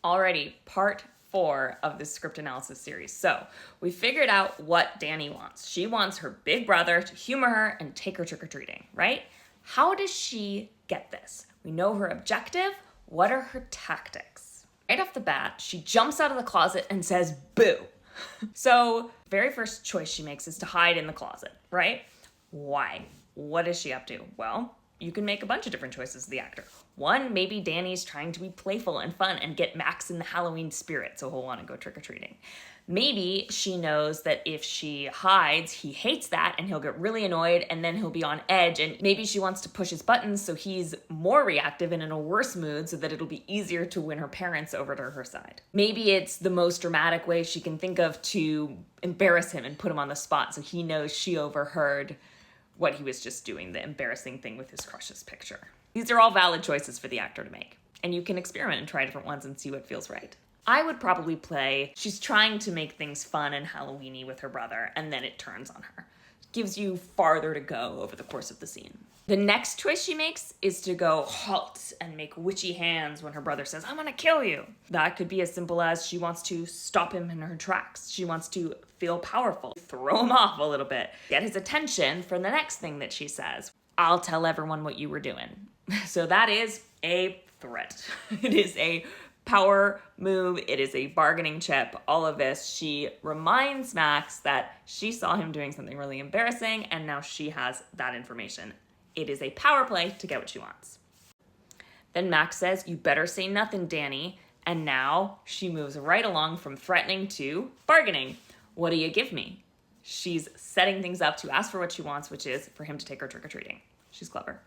Alrighty, part 4 of this script analysis series. So we figured out what Dani wants. She wants her big brother to humor her and take her trick-or-treating, right? How does she get this? We know her objective. What are her tactics? Right off the bat, she jumps out of the closet and says, boo. So very first choice she makes is to hide in the closet, right? Why? What is she up to? Well, you can make a bunch of different choices as the actor. One, maybe Dani's trying to be playful and fun and get Max in the Halloween spirit, so he'll want to go trick-or-treating. Maybe she knows that if she hides, he hates that and he'll get really annoyed and then he'll be on edge, and maybe she wants to push his buttons so he's more reactive and in a worse mood so that it'll be easier to win her parents over to her side. Maybe it's the most dramatic way she can think of to embarrass him and put him on the spot so he knows she overheard what he was just doing, the embarrassing thing with his crush's picture. These are all valid choices for the actor to make, and you can experiment and try different ones and see what feels right. I would probably play, she's trying to make things fun and Halloween-y with her brother, and then it turns on her. Gives you farther to go over the course of the scene. The next choice she makes is to go halt and make witchy hands when her brother says, I'm gonna kill you. That could be as simple as she wants to stop him in her tracks. She wants to feel powerful, throw him off a little bit, get his attention for the next thing that she says. I'll tell everyone what you were doing. So that is a threat. It is a power move. It is a bargaining chip. All of this. She reminds Max that she saw him doing something really embarrassing and now she has that information. It is a power play to get what she wants. Then Max says, you better say nothing, Dani. And now she moves right along from threatening to bargaining. What do you give me? She's setting things up to ask for what she wants, which is for him to take her trick-or-treating. She's clever.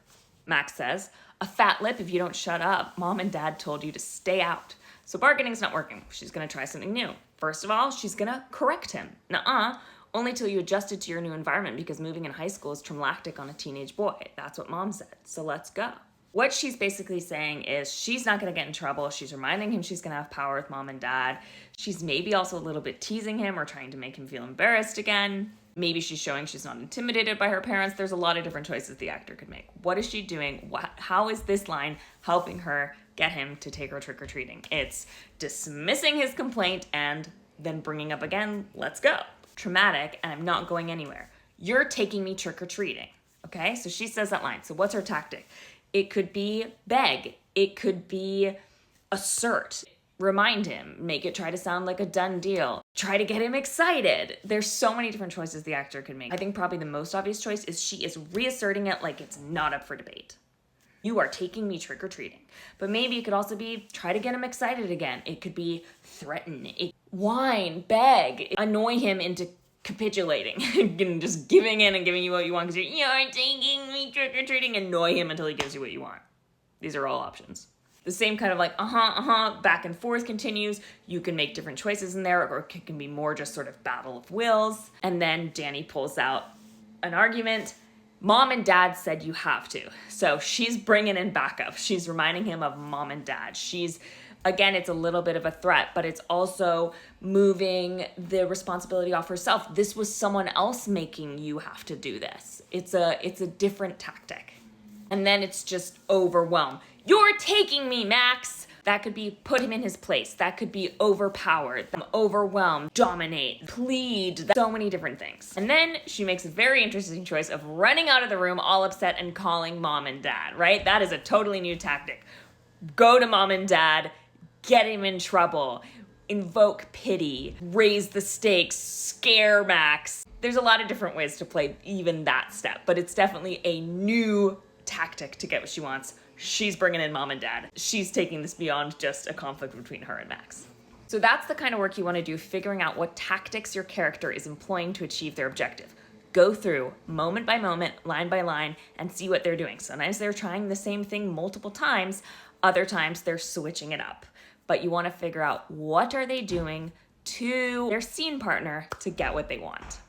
Max says, a fat lip if you don't shut up. Mom and Dad told you to stay out. So bargaining's not working. She's gonna try something new. First of all, she's gonna correct him. Nuh-uh, only till you adjusted to your new environment because moving in high school is traumatic on a teenage boy. That's what Mom said, so let's go. What she's basically saying is she's not gonna get in trouble. She's reminding him she's gonna have power with Mom and Dad. She's maybe also a little bit teasing him or trying to make him feel embarrassed again. Maybe she's showing she's not intimidated by her parents. There's a lot of different choices the actor could make. What is she doing? How is this line helping her get him to take her trick-or-treating? It's dismissing his complaint and then bringing up again, let's go. Traumatic, and I'm not going anywhere. You're taking me trick-or-treating, okay? So she says that line. So what's her tactic? It could be beg. It could be assert. Remind him, make it try to sound like a done deal. Try to get him excited. There's so many different choices the actor could make. I think probably the most obvious choice is she is reasserting it like it's not up for debate. You are taking me trick-or-treating. But maybe it could also be try to get him excited again. It could be threaten, whine, beg, annoy him into capitulating and just giving in and giving you what you want because you're taking me trick-or-treating. Annoy him until he gives you what you want. These are all options. The same kind of like, back and forth continues. You can make different choices in there, or it can be more just sort of battle of wills. And then Dani pulls out an argument. Mom and Dad said you have to. So she's bringing in backup. She's reminding him of Mom and Dad. Again, it's a little bit of a threat, but it's also moving the responsibility off herself. This was someone else making you have to do this. It's a different tactic. And then it's just overwhelm. You're taking me, Max. That could be put him in his place. That could be overpowered, overwhelm, dominate, plead, so many different things. And then she makes a very interesting choice of running out of the room all upset and calling Mom and Dad, right? That is a totally new tactic. Go to Mom and Dad, get him in trouble, invoke pity, raise the stakes, scare Max. There's a lot of different ways to play even that step, but it's definitely a new tactic to get what she wants. She's bringing in Mom and Dad. She's taking this beyond just a conflict between her and Max. So that's the kind of work you want to do, figuring out what tactics your character is employing to achieve their objective. Go through moment by moment, line by line, and see what they're doing. Sometimes they're trying the same thing multiple times. Other times they're switching it up. But you want to figure out what are they doing to their scene partner to get what they want.